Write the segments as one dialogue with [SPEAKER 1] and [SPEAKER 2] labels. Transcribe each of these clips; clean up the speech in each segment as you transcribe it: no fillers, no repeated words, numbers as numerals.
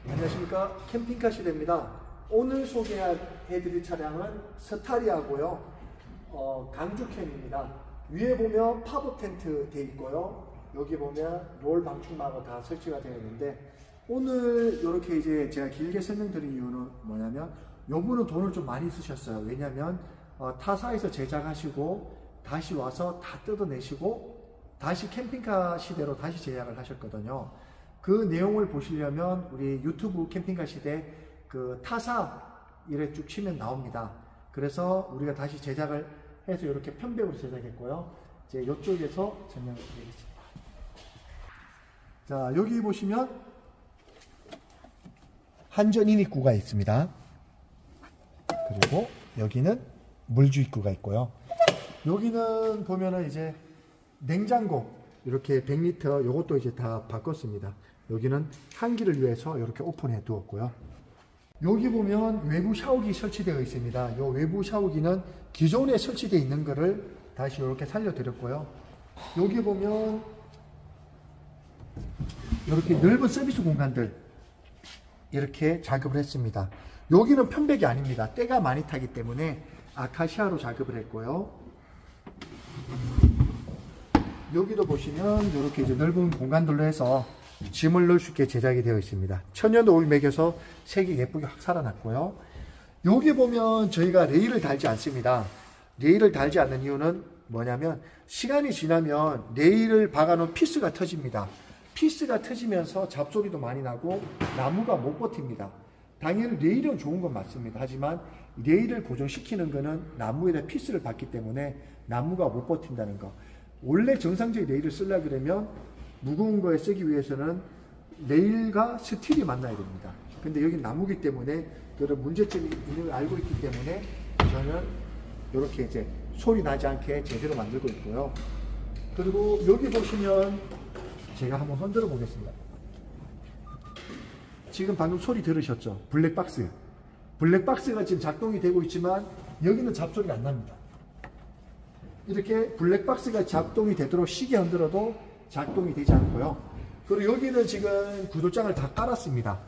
[SPEAKER 1] 안녕하십니까, 캠핑카 시대입니다. 오늘 소개해드릴 차량은 스타리아고요, 강주캠입니다. 위에 보면 팝업 텐트 되어 있고요, 여기 보면 롤 방충망으로 다 설치가 되어 있는데, 오늘 이렇게 이제 제가 길게 설명드린 이유는 뭐냐면, 요분은 돈을 좀 많이 쓰셨어요. 왜냐면 타사에서 제작하시고 다시 와서 다 뜯어내시고 다시 캠핑카 시대로 다시 제작을 하셨거든요. 그 내용을 보시려면 우리 유튜브 캠핑카 시대 그 타사 이래 쭉 치면 나옵니다. 그래서 우리가 다시 제작을 해서 이렇게 편백으로 제작했고요. 이제 이쪽에서 설명을 드리겠습니다. 자, 여기 보시면 한전인 입구가 있습니다. 그리고 여기는 물주 입구가 있고요. 여기는 보면은 이제 냉장고 이렇게 100리터 요것도 이제 다 바꿨습니다. 여기는 환기를 위해서 이렇게 오픈해 두었고요. 여기 보면 외부 샤워기 설치되어 있습니다. 요 외부 샤워기는 기존에 설치되어 있는 거를 다시 이렇게 살려드렸고요. 여기 보면 이렇게 넓은 서비스 공간들 이렇게 작업을 했습니다. 여기는 편백이 아닙니다. 때가 많이 타기 때문에 아카시아로 작업을 했고요. 여기도 보시면 이렇게 이제 넓은 공간들로 해서 짐을 넣을 수 있게 제작이 되어 있습니다. 천연 오일 맥여서 색이 예쁘게 확 살아났고요. 여기 보면 저희가 레일을 달지 않습니다. 레일을 달지 않는 이유는 뭐냐면 시간이 지나면 레일을 박아놓은 피스가 터집니다. 피스가 터지면서 잡소리도 많이 나고 나무가 못 버팁니다. 당연히 레일은 좋은 건 맞습니다. 하지만 레일을 고정시키는 거는 나무에다 피스를 박기 때문에 나무가 못 버틴다는 거. 원래 정상적인 레일을 쓰려고 그러면 무거운 거에 쓰기 위해서는 레일과 스틸이 만나야 됩니다. 근데 여기 나무기 때문에 그런 문제점이 있는 걸 알고 있기 때문에 저는 이렇게 이제 소리 나지 않게 제대로 만들고 있고요. 그리고 여기 보시면 제가 한번 흔들어 보겠습니다. 지금 방금 소리 들으셨죠? 블랙박스. 블랙박스가 지금 작동이 되고 있지만 여기는 잡소리가 안 납니다. 이렇게 블랙박스가 작동이 되도록 시계 흔들어도 작동이 되지 않고요. 그리고 여기는 지금 구들장을 다 깔았습니다.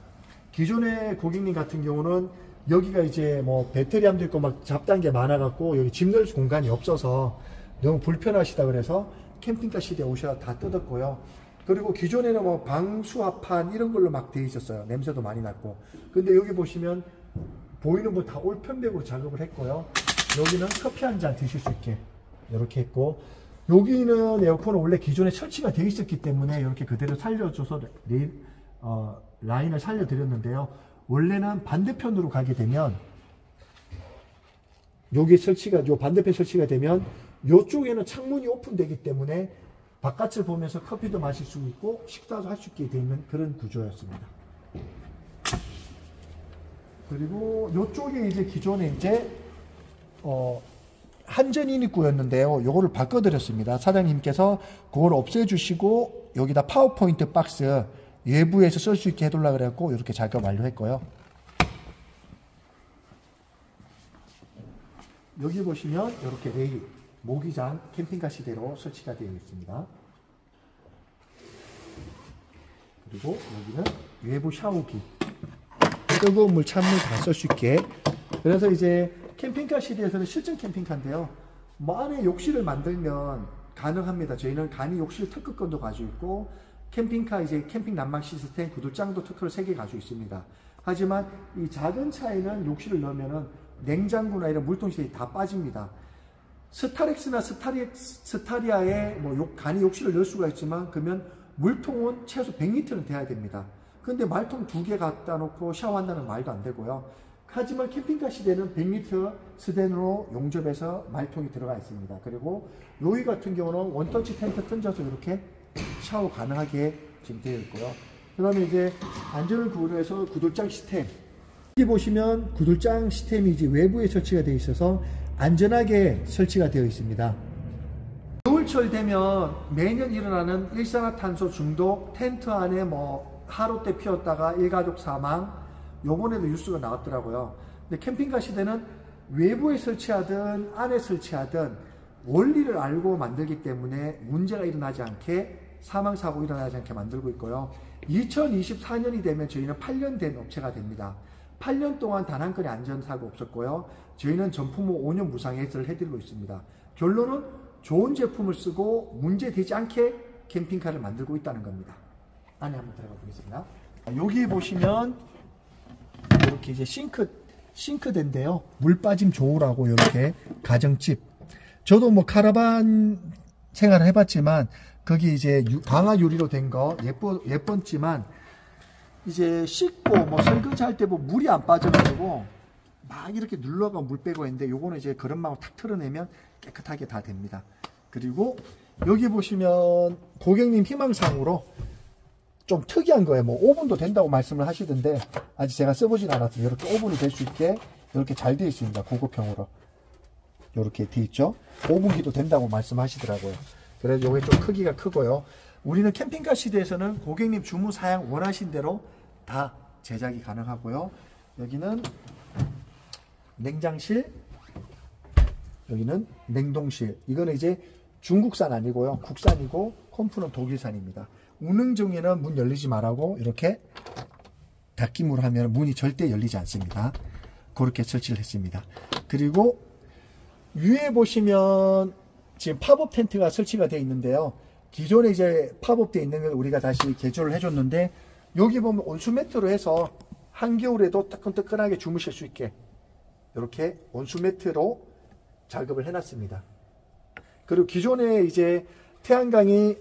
[SPEAKER 1] 기존의 고객님 같은 경우는 여기가 이제 뭐 배터리함도 있고 막 잡다한 게 많아갖고 여기 짐 넣을 공간이 없어서 너무 불편하시다 그래서 캠핑카 시대에 오셔서 다 뜯었고요. 그리고 기존에는 뭐 방수화판 이런 걸로 막 되어 있었어요. 냄새도 많이 났고. 근데 여기 보시면 보이는 거 다 올 편백으로 작업을 했고요. 여기는 커피 한 잔 드실 수 있게 이렇게 했고, 여기는 에어컨은 원래 기존에 설치가 되어 있었기 때문에 이렇게 그대로 살려줘서 라인을 살려드렸는데요. 원래는 반대편으로 가게 되면 여기 설치가, 요 반대편 설치가 되면 이쪽에는 창문이 오픈되기 때문에 바깥을 보면서 커피도 마실 수 있고 식사도 할 수 있게 되어 있는 그런 구조였습니다. 그리고 이쪽에 이제 기존에 이제 한전인 입구였는데요. 요거를 바꿔드렸습니다. 사장님께서 그걸 없애주시고 여기다 파워포인트 박스 외부에서 쓸 수 있게 해달라고 그래갖고 이렇게 작업 완료했고요. 여기 보시면 이렇게 레일 모기장 캠핑카 시대로 설치가 되어 있습니다. 그리고 여기는 외부 샤워기, 뜨거운 물, 찬물 다 쓸 수 있게. 그래서 이제 캠핑카 시대에서는 실전 캠핑카인데요. 뭐 안에 욕실을 만들면 가능합니다. 저희는 간이 욕실 특허권도 가지고 있고 캠핑카 이제 캠핑 난방 시스템 구들장도 특허를 3개 가지고 있습니다. 하지만 이 작은 차에는 욕실을 넣으면은 냉장고나 이런 물통실이 다 빠집니다. 스타렉스나 스타리아에 뭐 간이 욕실을 넣을 수가 있지만 그러면 물통은 최소 100리터는 돼야 됩니다. 근데 말통 2개 갖다 놓고 샤워한다는 말도 안 되고요. 하지만 캠핑카 시대는 100리터 스댄으로 용접해서 말통이 들어가 있습니다. 그리고 여기 같은 경우는 원터치 텐트 던져서 이렇게 샤워 가능하게 지금 되어 있고요. 그 다음에 이제 안전을 고려해서 구들장 시스템, 여기 보시면 구들장 시스템이 이제 외부에 설치가 되어 있어서 안전하게 설치가 되어 있습니다. 겨울철 되면 매년 일어나는 일산화탄소 중독, 텐트 안에 뭐 하루 때 피웠다가 일가족 사망, 요번에도 뉴스가 나왔더라고요. 근데 캠핑카 시대는 외부에 설치하든 안에 설치하든 원리를 알고 만들기 때문에 문제가 일어나지 않게 사망사고 일어나지 않게 만들고 있고요. 2024년이 되면 저희는 8년 된 업체가 됩니다. 8년 동안 단 한 건의 안전사고 없었고요. 저희는 전품호 5년 무상 AS를 해드리고 있습니다. 결론은 좋은 제품을 쓰고 문제되지 않게 캠핑카를 만들고 있다는 겁니다. 안에 한번 들어가 보겠습니다. 여기 보시면 이렇게 이제 싱크대인데요. 물 빠짐 좋으라고 이렇게 가정집. 저도 뭐 카라반 생활을 해봤지만 거기 이제 강화 유리로 된 거 예뻤지만 이제 씻고 뭐 설거지 할 때 뭐 물이 안 빠져가지고 막 이렇게 눌러가 물 빼고 했는데 요거는 이제 그릇망울 탁 털어내면 깨끗하게 다 됩니다. 그리고 여기 보시면 고객님 희망상으로 좀 특이한 거예요. 뭐 오븐도 된다고 말씀을 하시던데 아직 제가 써보진 않았어요. 이렇게 오븐이 될 수 있게 이렇게 잘 되어 있습니다. 고급형으로 이렇게 되어 있죠. 오븐기도 된다고 말씀하시더라고요. 그래서 이게 좀 크기가 크고요. 우리는 캠핑카 시대에서는 고객님 주무 사양 원하신 대로 다 제작이 가능하고요. 여기는 냉장실, 여기는 냉동실. 이거는 이제 중국산 아니고요. 국산이고 컴프는 독일산입니다. 운행중에는 문 열리지 말라고 이렇게 닫기문을 하면 문이 절대 열리지 않습니다. 그렇게 설치를 했습니다. 그리고 위에 보시면 지금 팝업 텐트가 설치가 되어 있는데요. 기존에 이제 팝업 되어 있는 걸 우리가 다시 개조를 해줬는데 여기 보면 온수 매트로 해서 한겨울에도 따끈따끈하게 주무실 수 있게 이렇게 온수 매트로 작업을 해놨습니다. 그리고 기존에 이제 태양광이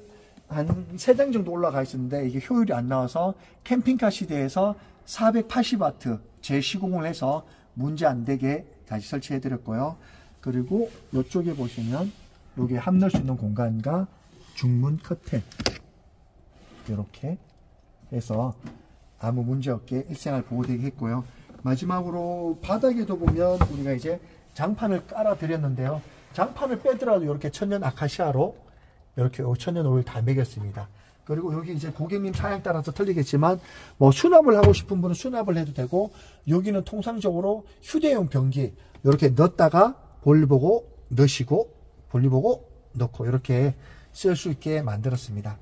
[SPEAKER 1] 한 3장 정도 올라가 있었는데 이게 효율이 안 나와서 캠핑카 시대에서 480W 재시공을 해서 문제 안 되게 다시 설치해 드렸고요. 그리고 이쪽에 보시면 여기 함 넣을 수 있는 공간과 중문 커튼 이렇게 해서 아무 문제 없게 일생활 보호되게 했고요. 마지막으로 바닥에도 보면 우리가 이제 장판을 깔아 드렸는데요. 장판을 빼더라도 이렇게 천연 아카시아로 이렇게 천연 오일 다 매겼습니다. 그리고 여기 이제 고객님 사양 따라서 틀리겠지만 뭐 수납을 하고 싶은 분은 수납을 해도 되고 여기는 통상적으로 휴대용 변기 이렇게 넣었다가 볼일 보고 넣으시고 볼일 보고 넣고 이렇게 쓸 수 있게 만들었습니다.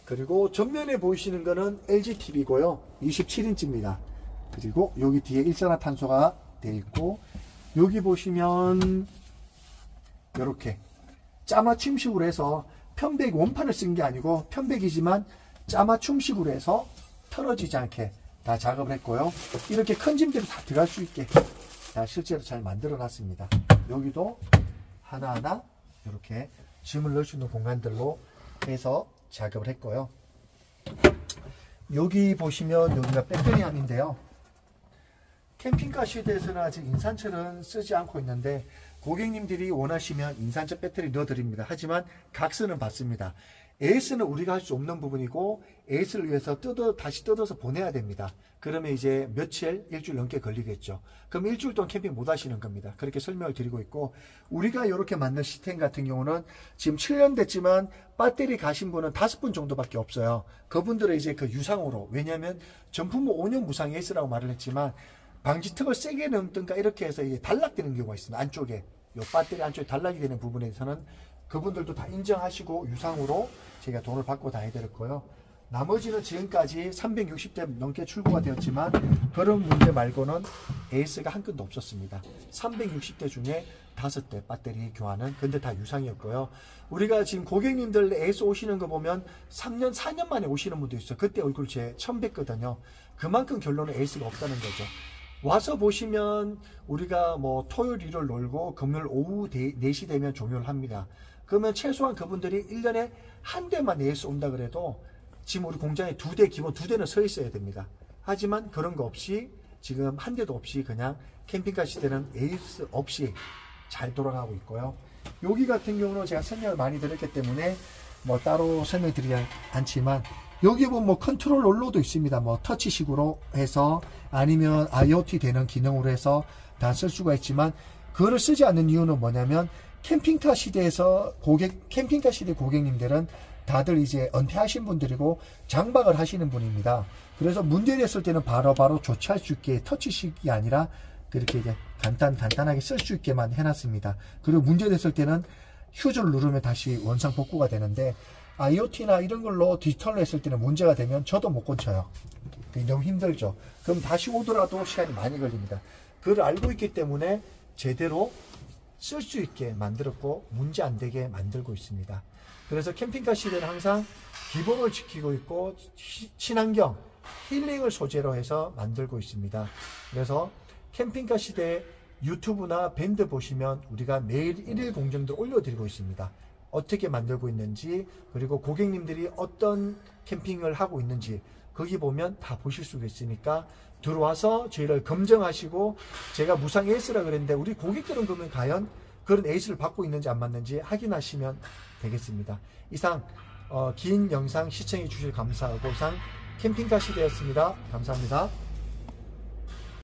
[SPEAKER 1] 그리고 전면에 보이시는 거는 LG TV고요. 27인치입니다. 그리고 여기 뒤에 일산화탄소가 되어 있고 여기 보시면 이렇게 짜맞춤식으로 해서 편백 원판을 쓴 게 아니고 편백이지만 짜맞춤식으로 해서 털어지지 않게 다 작업을 했고요. 이렇게 큰 짐들이 다 들어갈 수 있게 다 실제로 잘 만들어 놨습니다. 여기도 하나하나 이렇게 짐을 넣을 수 있는 공간들로 해서 작업을 했고요. 여기 보시면 여기가 배터리함인데요. 캠핑카 시대에서는 아직 인산철은 쓰지 않고 있는데 고객님들이 원하시면 인산철 배터리 넣어드립니다. 하지만 각스는 받습니다. AS는 우리가 할 수 없는 부분이고 AS를 위해서 다시 뜯어서 보내야 됩니다. 그러면 이제 며칠, 일주일 넘게 걸리겠죠. 그럼 일주일 동안 캠핑 못 하시는 겁니다. 그렇게 설명을 드리고 있고 우리가 이렇게 만든 시스템 같은 경우는 지금 7년 됐지만 배터리 가신 분은 5분 정도밖에 없어요. 그분들은 이제 그 유상으로 왜냐하면 전품모 5년 무상 AS라고 말을 했지만 방지턱을 세게 넘든가 이렇게 해서 이게 단락되는 경우가 있습니다. 안쪽에 요 배터리 안쪽에 단락이 되는 부분에서는 그분들도 다 인정하시고 유상으로 제가 돈을 받고 다 해드렸고요. 나머지는 지금까지 360대 넘게 출고가 되었지만 그런 문제 말고는 AS가 한 건도 없었습니다. 360대 중에 5대 배터리 교환은 근데 다 유상이었고요. 우리가 지금 고객님들 AS 오시는 거 보면 3년 4년 만에 오시는 분도 있어요. 그때 얼굴 제 처음 뵀거든요. 그만큼 결론은 AS가 없다는 거죠. 와서 보시면 우리가 뭐 토요일 일요일 놀고 금요일 오후 4시 되면 종료를 합니다. 그러면 최소한 그분들이 1년에 한 대만 AS 온다 그래도 지금 우리 공장에 2대 기본 2대는 서 있어야 됩니다. 하지만 그런 거 없이 지금 한 대도 없이 그냥 캠핑카 시대는 AS 없이 잘 돌아가고 있고요. 여기 같은 경우는 제가 설명을 많이 드렸기 때문에 뭐 따로 설명드리지 않지만 여기 보면 뭐 컨트롤 롤러도 있습니다. 뭐 터치식으로 해서 아니면 IoT 되는 기능으로 해서 다 쓸 수가 있지만 그거를 쓰지 않는 이유는 뭐냐면 캠핑카 시대에서 캠핑카 시대 고객님들은 다들 이제 은퇴하신 분들이고 장박을 하시는 분입니다. 그래서 문제 됐을 때는 바로바로 조치할 수 있게 터치식이 아니라 그렇게 이제 간단하게 쓸 수 있게만 해놨습니다. 그리고 문제 됐을 때는 휴즈를 누르면 다시 원상 복구가 되는데 IoT나 이런 걸로 디지털로 했을 때는 문제가 되면 저도 못 고쳐요. 너무 힘들죠. 그럼 다시 오더라도 시간이 많이 걸립니다. 그걸 알고 있기 때문에 제대로 쓸 수 있게 만들었고 문제 안 되게 만들고 있습니다. 그래서 캠핑카 시대는 항상 기본을 지키고 있고 친환경, 힐링을 소재로 해서 만들고 있습니다. 그래서 캠핑카 시대 유튜브나 밴드 보시면 우리가 매일 1일 공정도 올려드리고 있습니다. 어떻게 만들고 있는지, 그리고 고객님들이 어떤 캠핑을 하고 있는지 거기 보면 다 보실 수가 있으니까 들어와서 저희를 검증하시고, 제가 무상 에이스라 그랬는데 우리 고객들은 그러면 과연 그런 에이스를 받고 있는지 안 받는지 확인하시면 되겠습니다. 이상 긴 영상 시청해 주셔서 감사하고, 이상 캠핑카 시대였습니다. 감사합니다.